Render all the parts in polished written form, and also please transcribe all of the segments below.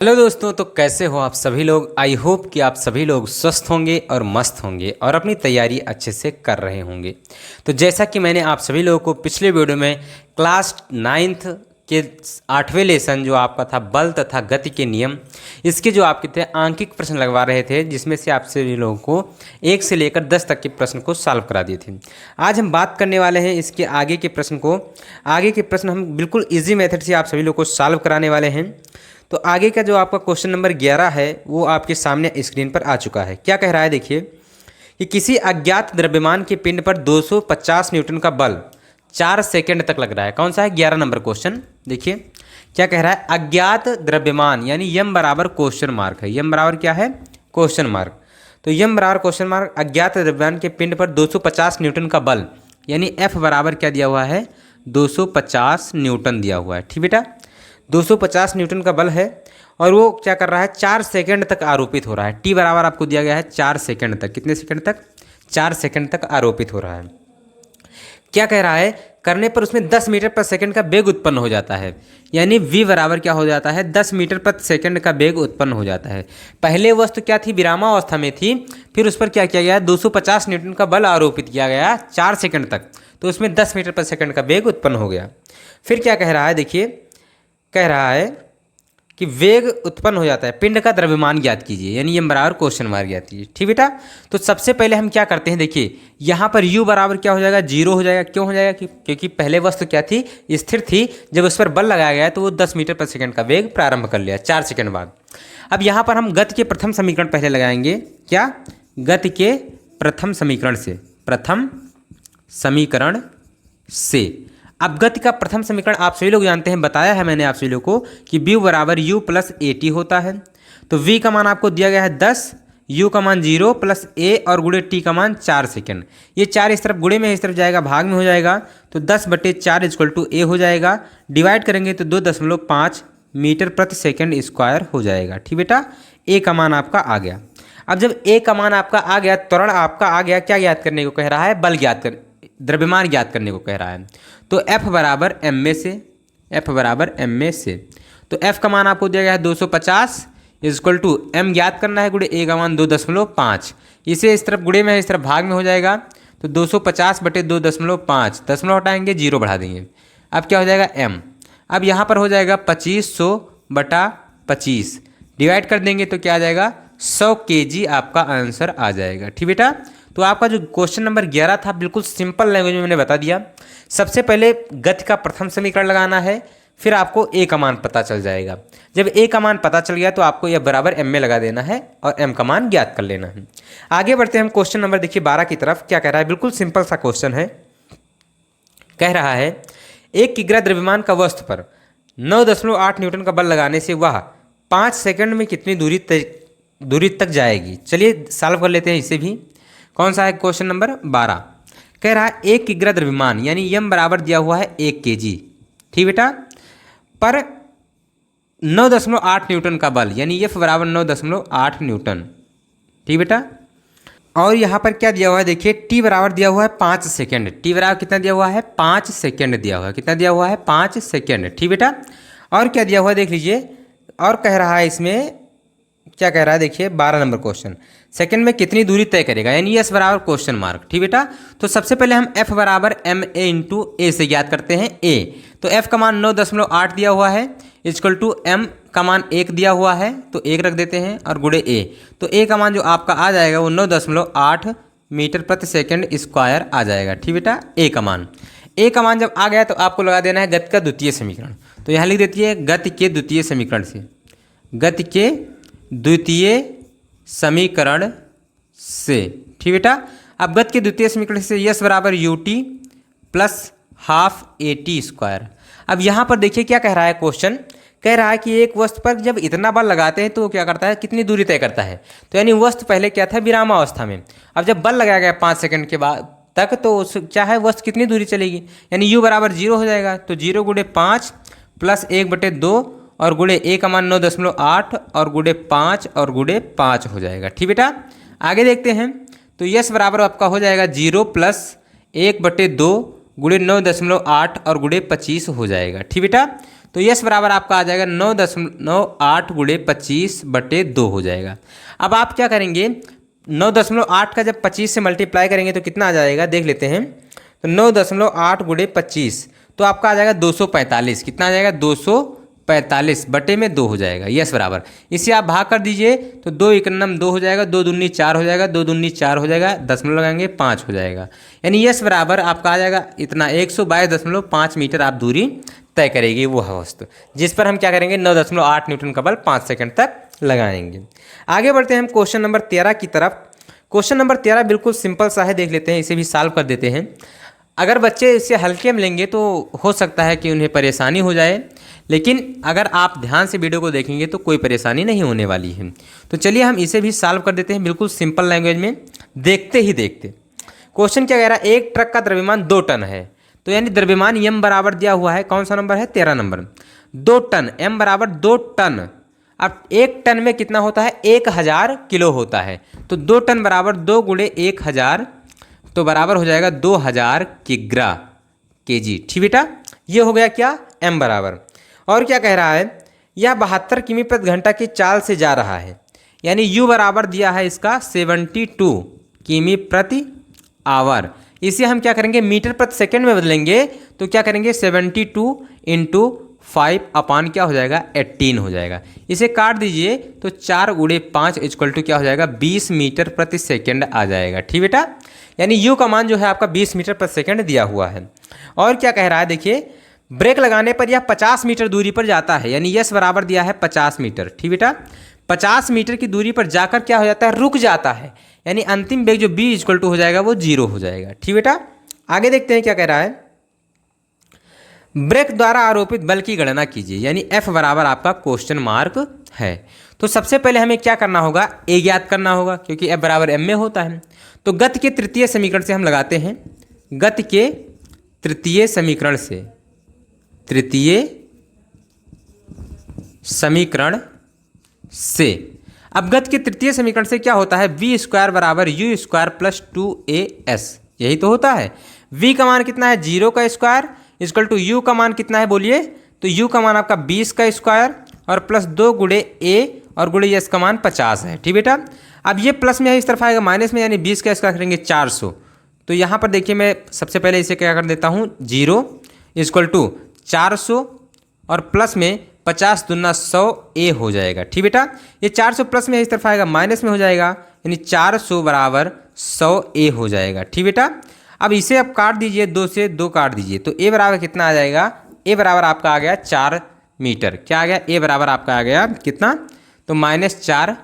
Hello दोस्तों, तो कैसे हो आप सभी लोग। आई होप कि आप सभी लोग स्वस्थ होंगे और मस्त होंगे और अपनी तैयारी अच्छे से कर रहे होंगे। तो जैसा कि मैंने आप सभी लोगों को पिछले वीडियो में क्लास 9th के 8वें लेसन जो आपका था बल तथा गति के नियम, इसके जो आपके थे आंकिक प्रश्न लगवा रहे थे, जिसमें से आप सभी लोगों को 1 से लेकर 10 तक के प्रश्न को सॉल्व करा दिए थे। आज हम बात करने वाले हैं इसके आगे के प्रश्न को। आगे के प्रश्न हम बिल्कुल ईजी मेथड से आप सभी लोग को सॉल्व कराने वाले हैं। तो आगे का जो आपका क्वेश्चन नंबर 11 है वो आपके सामने स्क्रीन पर आ चुका है। क्या कह रहा है, देखिए कि किसी अज्ञात द्रव्यमान के पिंड पर 250 न्यूटन का बल 4 सेकंड तक लग रहा है। कौन सा है? 11 नंबर क्वेश्चन। देखिए क्या कह रहा है, अज्ञात द्रव्यमान यानी यम बराबर क्वेश्चन मार्क है। यम बराबर क्या है? Question mark. तो यम बराबर क्वेश्चन मार्क अज्ञात द्रव्यमान के पिंड पर 250 न्यूटन का बल यानी एफ बराबर क्या दिया हुआ है? 250 न्यूटन दिया हुआ है। ठीक बेटा, 250 न्यूटन का बल है और वो क्या कर रहा है? 4 सेकंड तक आरोपित हो रहा है। टी बराबर आपको दिया गया है 4 सेकंड तक। कितने सेकंड तक? 4 सेकंड तक आरोपित हो रहा है। क्या कह रहा है? करने पर उसमें 10 मीटर प्रति सेकंड का वेग उत्पन्न हो जाता है, यानी v बराबर क्या हो जाता है? 10 मीटर प्रति सेकंड का वेग उत्पन्न हो जाता है। पहले वस्तु क्या थी? विरामावस्था में थी, फिर उस पर क्या किया गया? 250 न्यूटन का बल आरोपित किया गया 4 सेकंड तक, तो उसमें 10 मीटर प्रति सेकंड का वेग उत्पन्न हो गया। फिर क्या कह रहा है, देखिए कह रहा है कि वेग उत्पन्न हो जाता है, पिंड का द्रव्यमान ज्ञात कीजिए, यानी ये बराबर क्वेश्चन मार्क ज्ञात कीजिए। ठीक बेटा, तो सबसे पहले हम क्या करते हैं, देखिए यहाँ पर u बराबर क्या हो जाएगा? 0 हो जाएगा। क्यों हो जाएगा? क्योंकि पहले वस्तु क्या थी? स्थिर थी। जब उस पर बल लगाया गया तो वो 10 मीटर प्रति सेकंड का वेग प्रारंभ कर लिया 4 सेकंड बाद। अब यहाँ पर हम गति के प्रथम समीकरण पहले लगाएंगे। क्या? गति के प्रथम समीकरण से, प्रथम समीकरण से। अब गति का प्रथम समीकरण आप सभी लोग जानते हैं, बताया है मैंने आप सभी लोग को कि v बराबर u प्लस ए टी होता है। तो v का मान आपको दिया गया है 10, u का मान 0 प्लस a और गुणे t का मान 4 सेकंड। ये 4 इस तरफ गुणे में इस तरफ जाएगा, भाग में हो जाएगा, तो 10/4 इक्वल टू a हो जाएगा। डिवाइड करेंगे तो 2.5 मीटर प्रति सेकंड स्क्वायर हो जाएगा। ठीक बेटा, a का मान आपका आ गया। अब जब a का मान आपका आ गया, त्वरण आपका आ गया, क्या ज्ञात करने को कह रहा है? बल ज्ञात कर, द्रव्यमान ज्ञात करने को कह रहा है। तो F बराबर एम में से, F बराबर एम में से। तो F का मान आपको दिया गया है 250 इक्वल टू m ज्ञात करना है, गुणे a का मान 2.5। इसे इस तरफ गुणे में इस तरफ भाग में हो जाएगा, तो 250/2.5, दशमलव हटाएंगे 0 बढ़ा देंगे। अब क्या हो जाएगा? m। अब यहाँ पर हो जाएगा 2500/25, डिवाइड कर देंगे तो क्या आ जाएगा? 100 kg आपका आंसर आ जाएगा। ठीक बेटा, तो आपका जो क्वेश्चन नंबर 11 था बिल्कुल सिंपल लैंग्वेज में मैंने बता दिया। सबसे पहले गति का प्रथम समीकरण लगाना है, फिर आपको a का मान पता चल जाएगा। जब a का मान पता चल गया तो आपको यह बराबर m में लगा देना है और m का मान ज्ञात कर लेना है। आगे बढ़ते हैं हम क्वेश्चन नंबर देखिए 12 की तरफ। क्या कह रहा है? बिल्कुल सिंपल सा क्वेश्चन है। कह रहा है 1 किग्रा द्रव्यमान का वस्तु पर 9.8 न्यूटन का बल लगाने से वह 5 सेकंड में कितनी दूरी तक जाएगी। चलिए सॉल्व कर लेते हैं इसे भी। कौन सा है? Question number 12। कह रहा है 1 किग्रा द्रव्यमान यानी यम बराबर दिया हुआ है 1 kg। ठीक बेटा, पर 9.8 न्यूटन का बल यानी एफ बराबर 9.8 न्यूटन। ठीक बेटा, और यहाँ पर क्या दिया हुआ है? देखिए टी बराबर दिया हुआ है 5 सेकंड। टी बराबर कितना दिया हुआ है? 5 सेकंड दिया हुआ है। कितना दिया हुआ है? 5 सेकंड। ठीक बेटा, और क्या दिया हुआ है देख लीजिए। और कह रहा है इसमें, क्या कह रहा है देखिए 12 नंबर क्वेश्चन, सेकंड में कितनी दूरी तय करेगा, यानी एस बराबर क्वेश्चन मार्क। ठीक बेटा, तो सबसे पहले हम एफ बराबर एम ए इंटू ए से ज्ञात करते हैं ए। तो एफ का मान 9.8 दिया हुआ है इक्वल टू एम का मान 1 दिया हुआ है, तो 1 रख देते हैं और गुणे ए। तो ए का मान जो आपका आ जाएगा वो 9.8 मीटर प्रति सेकंड स्क्वायर आ जाएगा। ठीक बेटा, ए का मान जब आ गया तो आपको लगा देना है गति का द्वितीय समीकरण। तो यहाँ लिख देती है गति के द्वितीय समीकरण से, गति के द्वितीय समीकरण से। ठीक बेटा, अब गति के द्वितीय समीकरण से यस बराबर U T plus half A T square. अब यहाँ पर देखिए क्या कह रहा है क्वेश्चन, कह रहा है कि एक वस्तु पर जब इतना बल लगाते हैं तो क्या करता है? कितनी दूरी तय करता है। तो यानी वस्तु पहले क्या था? विरामावस्था में। अब जब बल लगाया गया 5 सेकंड के बाद तक, तो उस क्या है? वस्तु कितनी दूरी चलेगी, यानी u बराबर 0 हो जाएगा। तो 0 गुणे 5 प्लस 1/2 और गुणे a का मान 9.8 और गुणे 5 और गुणे 5 हो जाएगा। ठीक बेटा, आगे देखते हैं। तो यस बराबर आपका हो जाएगा 0 प्लस 1/2 गुणे 9.8 और गुणे 25 हो जाएगा। ठीक बेटा, तो यस बराबर आपका आ जाएगा 9.8 गुणे 25/2 हो जाएगा। अब आप क्या करेंगे, 9.8 का जब 25 से मल्टीप्लाई करेंगे तो कितना आ जाएगा देख लेते हैं। तो 9.8 गुणे 25 तो आपका आ जाएगा 245। कितना आ जाएगा 245/2 हो जाएगा। यस बराबर इसे आप भाग कर दीजिए तो 2 एकनम 2 हो जाएगा, 2 दूनी 4 हो जाएगा, 2 दूनी 4 हो जाएगा, दशमलव लगाएंगे 5 हो जाएगा। यानी यस बराबर आपका आ जाएगा इतना 122.5 मीटर आप दूरी तय करेगी वो वस्तु, जिस पर हम क्या करेंगे 9.8 न्यूटन का बल 5 सेकंड तक लगाएंगे। आगे बढ़ते हैं हम क्वेश्चन नंबर 13 की तरफ। क्वेश्चन नंबर 13 बिल्कुल सिंपल सा है, देख लेते हैं, इसे भी सॉल्व कर देते हैं। अगर बच्चे इसे हल्के में लेंगे तो हो सकता है कि उन्हें परेशानी हो जाए, लेकिन अगर आप ध्यान से वीडियो को देखेंगे तो कोई परेशानी नहीं होने वाली है। तो चलिए हम इसे भी सॉल्व कर देते हैं बिल्कुल सिंपल लैंग्वेज में, देखते ही देखते। क्वेश्चन क्या कह रहा है, एक ट्रक का द्रव्यमान 2 टन है। तो यानी द्रव्यमान m बराबर दिया हुआ है, कौन सा नंबर है 13 नंबर, 2 टन, m बराबर 2 टन। अब 1 टन में कितना होता है 1000 किलो होता है। तो 2 टन बराबर 2 गुणे 1000 तो बराबर हो जाएगा 2000 किग्रा केजी। ठीक बेटा, ये हो गया क्या m बराबर। और क्या कह रहा है, यह 72 किमी प्रति घंटा की चाल से जा रहा है। यानी u बराबर दिया है इसका 72 किमी प्रति आवर। इसे हम क्या करेंगे मीटर प्रति सेकंड में बदलेंगे तो क्या करेंगे 72 इंटू 5 अपान क्या हो जाएगा 18 हो जाएगा। इसे काट दीजिए तो 4 गुणे 5 इक्वल टू क्या हो जाएगा 20 मीटर प्रति सेकंड आ जाएगा। ठीक बेटा, यानी u का मान जो है आपका 20 मीटर प्रति सेकंड दिया हुआ है। और क्या कह रहा है देखिए, ब्रेक लगाने पर यह 50 मीटर दूरी पर जाता है। यानी यस बराबर दिया है 50 मीटर। ठीक बेटा, 50 मीटर की दूरी पर जाकर क्या हो जाता है रुक जाता है। यानी अंतिम वेग जो b इक्वल टू हो जाएगा वो 0 हो जाएगा। ठीक बेटा, आगे देखते हैं क्या कह रहा है, ब्रेक द्वारा आरोपित बल की गणना कीजिए। यानी F बराबर आपका क्वेश्चन मार्क है। तो सबसे पहले हमें क्या करना होगा, A ज्ञात करना होगा क्योंकि F बराबर m में होता है। तो गति के तृतीय समीकरण से हम लगाते हैं, गति के तृतीय समीकरण से, तृतीय समीकरण से। अब गति के तृतीय समीकरण से क्या होता है, v स्क्वायर बराबर u स्क्वायर प्लस 2as, यही तो होता है। v का मान कितना है 0 का स्क्वायर इक्वल टू u का मान कितना है बोलिए, तो u का मान आपका 20 का स्क्वायर और प्लस 2 गुणे a और गुणे s का मान 50 है। ठीक बेटा, अब ये प्लस में है इस तरफ आएगा माइनस में, यानी 20 का स्क्वायर करेंगे 400। तो यहाँ पर देखिए मैं सबसे पहले इसे क्या कर देता हूँ 0 इक्वल टू 400 और प्लस में 50 दूना 100 a हो जाएगा। ठीक बेटा, ये 400 प्लस में इस तरफ आएगा माइनस में हो जाएगा, यानी 400 बराबर 100 a हो जाएगा। ठीक बेटा, अब इसे आप काट दीजिए, 2 से 2 काट दीजिए तो a बराबर कितना आ जाएगा, a बराबर आपका आ गया 4 मीटर। क्या आ गया, a बराबर आपका आ गया कितना, तो -4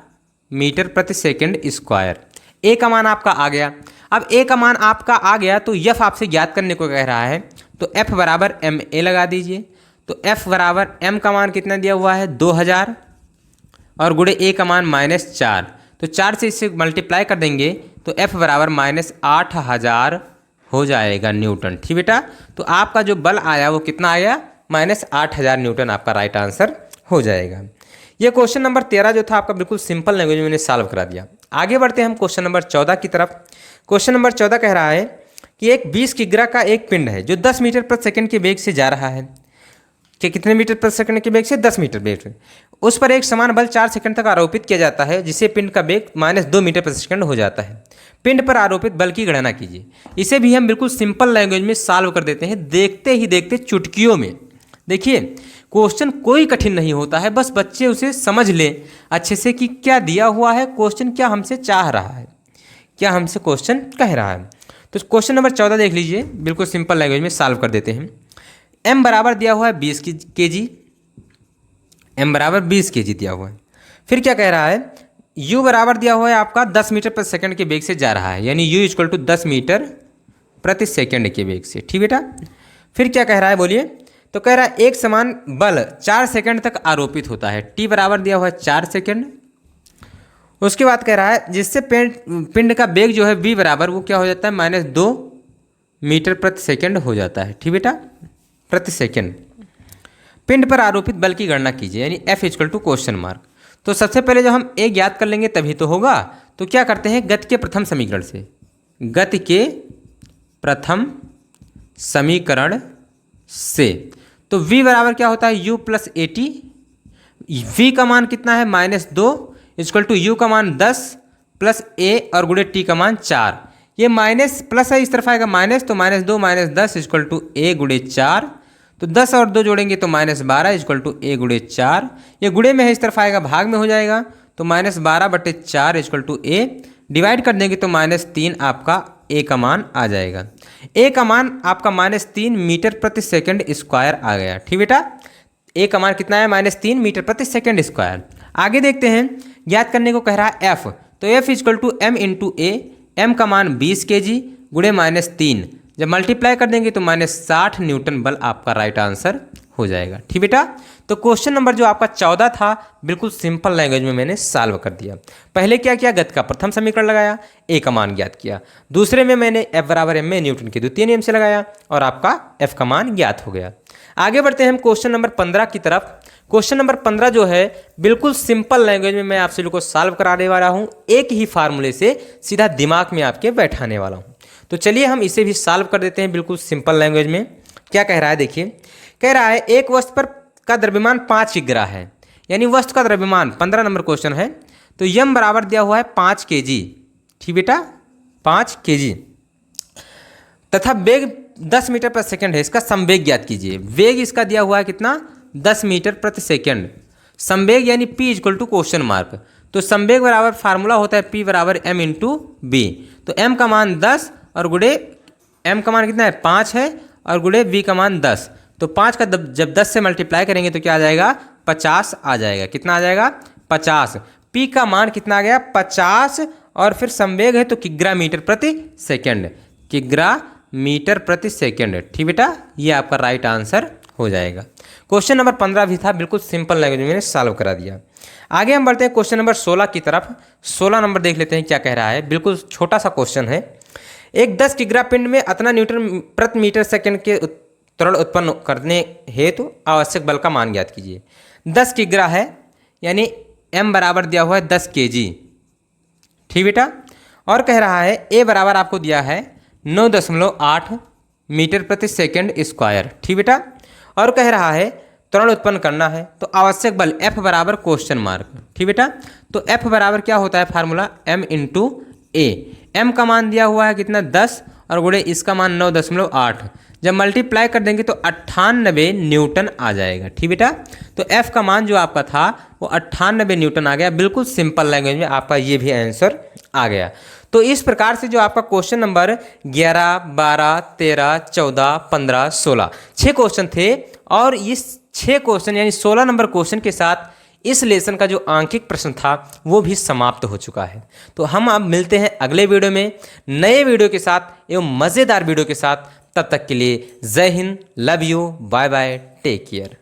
मीटर प्रति सेकंड स्क्वायर। a का मान आपका आ गया। अब a का मान आपका आ गया तो f आपसे ज्ञात करने को कह रहा है, तो f बराबर ma लगा दीजिए। तो f बराबर m का मान कितना दिया हुआ है 2000 और गुणे a का मान -4, तो 4 से इससे मल्टीप्लाई कर देंगे तो f बराबर -8000 हो जाएगा न्यूटन। ठीक बेटा, तो आपका जो बल आया वो कितना आया -8000 न्यूटन आपका राइट आंसर हो जाएगा। ये क्वेश्चन नंबर 13 जो था आपका बिल्कुल सिंपल लैंग्वेज में मैंने सॉल्व करा दिया। आगे बढ़ते हैं हम क्वेश्चन नंबर 14 की तरफ। क्वेश्चन नंबर 14 कह रहा है कि एक 20 किग्रा का एक पिंड है जो 10 मीटर प्रति सेकंड के वेग से जा रहा है। कि कितने मीटर प्रति सेकंड के वेग से 10 मीटर वेग से। उस पर एक समान बल 4 सेकंड तक आरोपित किया जाता है जिससे पिंड का वेग -2 मीटर प्रति सेकंड हो जाता है। पिंड पर आरोपित बल की गणना कीजिए। इसे भी हम बिल्कुल सिंपल लैंग्वेज में सॉल्व कर देते हैं, देखते ही देखते चुटकियों में। देखिए क्वेश्चन कोई कठिन नहीं होता है, बस बच्चे उसे समझ लें अच्छे से कि क्या दिया हुआ है, क्वेश्चन क्या हमसे चाह रहा है, क्या हमसे क्वेश्चन कह रहा है। तो क्वेश्चन नंबर 14 देख लीजिए, बिल्कुल सिंपल लैंग्वेज में सॉल्व कर देते हैं। m बराबर दिया हुआ है 20 kg, m बराबर 20 kg दिया हुआ है। फिर क्या कह रहा है, u बराबर दिया हुआ है आपका 10 मीटर प्रति सेकंड के वेग से जा रहा है, यानी u इक्वल टू 10 मीटर प्रति सेकंड के वेग से। ठीक बेटा, फिर क्या कह रहा है बोलिए, तो कह रहा है एक समान बल 4 सेकंड तक आरोपित होता है। t बराबर दिया हुआ है 4 सेकंड। उसके बाद कह रहा है जिससे पिंड का वेग जो है v बराबर वो क्या हो जाता है -2 मीटर प्रति सेकंड हो जाता है। ठीक बेटा, प्रति सेकंड। पिंड पर आरोपित बल की गणना कीजिए, यानी F equal to question mark. तो सबसे पहले जब हम A ज्ञात कर लेंगे तभी तो होगा। तो क्या करते हैं, गति के प्रथम समीकरण से, गति के प्रथम समीकरण से। तो v बराबर क्या होता है u plus A T. v का मान कितना है -2 इक्वल टू u का मान 10 प्लस a और गुणे t का मान 4। ये माइनस प्लस है, इस तरफ आएगा माइनस, तो -2 -10 इक्वल टू a गुणे 4। तो 10 और 2 जोड़ेंगे तो -12 इक्वल टू a गुणे 4। ये गुणे में है, इस तरफ आएगा भाग में हो जाएगा, तो -12/4 इक्वल टू a। डिवाइड कर देंगे तो -3 आपका a का मान आ जाएगा। a का मान आपका -3 मीटर प्रति सेकंड स्क्वायर आ गया। ठीक बेटा, a का मान कितना है -3 मीटर प्रति सेकंड स्क्वायर। आगे देखते हैं, ज्ञात करने को कह रहा है f, तो f equal to m into a। m का मान 20 kg गुणे -3, जब मल्टीप्लाई कर देंगे तो -60 न्यूटन बल आपका राइट आंसर हो जाएगा। ठीक बेटा, तो क्वेश्चन नंबर जो आपका 14 था बिल्कुल सिंपल लैंग्वेज में मैंने सॉल्व कर दिया। पहले क्या किया, गति का प्रथम समीकरण लगाया, a का मान ज्ञात किया। दूसरे में मैंने F बराबर m में न्यूटन के द्वितीय नियम से लगाया और आपका F का मान ज्ञात हो गया। आगे बढ़ते हैं हम क्वेश्चन नंबर 15 की तरफ। क्वेश्चन नंबर 15 जो है बिल्कुल सिंपल लैंग्वेज में मैं आपसे लोग को सॉल्व कराने वाला हूँ, एक ही फार्मूले से सीधा दिमाग में आपके बैठाने वाला हूँ। तो चलिए हम इसे भी सॉल्व कर देते हैं बिल्कुल सिंपल लैंग्वेज में। क्या कह रहा है देखिए, कह रहा है एक वस्तु पर का द्रव्यमान 5 किग्रा है, यानी वस्तु का द्रव्यमान 15 नंबर क्वेश्चन है। तो यम बराबर दिया हुआ है 5 kg। ठीक बेटा, 5 kg तथा वेग 10 मीटर प्रति सेकंड है। इसका संवेग ज्ञात कीजिए। वेग इसका दिया हुआ है कितना, 10 मीटर प्रति सेकंड। संवेग यानी p equal to question mark. तो संवेग बराबर फार्मूला होता है p बराबर m इंटू बी। तो m का मान 10 और गुणे m का मान कितना है 5 है और गुणे v का मान 10। तो 5 का जब 10 से मल्टीप्लाई करेंगे तो क्या आ जाएगा, 50 आ जाएगा। कितना आ जाएगा, 50। p का मान कितना आ गया, 50, और फिर संवेग है तो किग्रा मीटर प्रति सेकंड, किग्रा मीटर प्रति सेकंड। ठीक बेटा, ये आपका राइट आंसर हो जाएगा। क्वेश्चन नंबर 15 भी था, बिल्कुल सिंपल लैंग्वेज में मैंने सॉल्व करा दिया। आगे हम बढ़ते हैं क्वेश्चन नंबर 16 की तरफ। 16 नंबर देख लेते हैं क्या कह रहा है। बिल्कुल छोटा सा क्वेश्चन है। एक 10 किग्रा पिंड में अतना न्यूटन प्रति मीटर सेकंड के त्वरण उत्पन्न करने हेतु आवश्यक बल का मान ज्ञात कीजिए। 10 किग्रा है, यानी m बराबर दिया हुआ है 10 kg। ठीक बेटा, और कह रहा है a बराबर आपको दिया है 9.8 मीटर प्रति सेकंड स्क्वायर। ठीक बेटा, और कह रहा है त्वरण उत्पन्न करना है, तो आवश्यक बल F बराबर क्वेश्चन मार्क। ठीक बेटा, तो F बराबर क्या होता है formula, m into a। m का मान दिया हुआ है कितना 10 और गुणे इसका मान 9.8, जब मल्टीप्लाई कर देंगे तो 98 न्यूटन आ जाएगा। ठीक बेटा, तो F का मान जो आपका था वो 98 न्यूटन आ गया। बिल्कुल सिंपल लैंग्वेज में आपका ये भी आंसर आ गया। तो इस प्रकार से जो आपका क्वेश्चन नंबर 11, 12, 13, 14, 15, 16 6 क्वेश्चन थे, और इस 6 क्वेश्चन यानी 16 नंबर क्वेश्चन के साथ इस लेसन का जो आंकिक प्रश्न था वो भी समाप्त हो चुका है। तो हम अब मिलते हैं अगले वीडियो में नए वीडियो के साथ एवं मज़ेदार वीडियो के साथ। तब तक के लिए जय हिंद, love you, bye bye, take care.